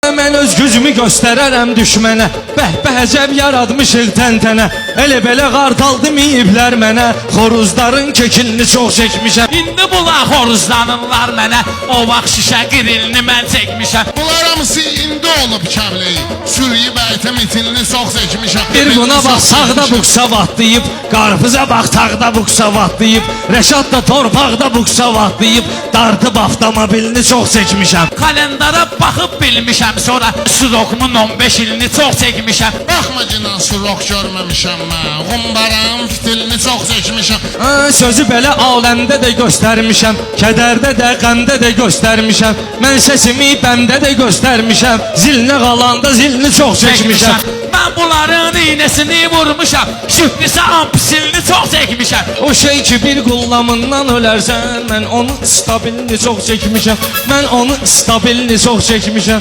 Mən öz gücümü göstərərəm düşmənə. Bəhbəhəcəb yaratmışıq təntənə. Elə belə qartal deməyiblər mənə. Xoruzların kekilini çox çəkmişəm. İndi bunlar xoruzlanırlar mənə. O vaxt şişə qirillini mən çəkmişəm. Bunlar hamısı indi olub kəbleyi. Suriye bəytə mitilini çox çəkmişəm. Bir buna bax sağda buksa vatlayıb, qarpıza bax tağda buksa vatlayıb, Rəşad da torpaqda buksa vatlayıb, dartıb avtomobilini çox çəkmişəm. Kalendara baxıb bilmişəm, sonra Sudokumun 15 ilini çox çəkmişəm. Baxma cinan surok görməmişəm mən. Qumbaranın fitilini çox çəkmişəm. Sözü belə aləmdə də göstərmişəm, kədərdə də, qəmdə də göstərmişəm. Mən səsimi bəmdə də göstərmişəm, zilinə qalanda zilini çox çəkmişəm. Mən bunların iynəsini vurmuşam, şübhlisə ampisilini çox çəkmişəm. O şey ki bir qullamından ölərsən, mən onun stabilini çox çəkmişəm. Mən onun stabilini çox çəkmişəm.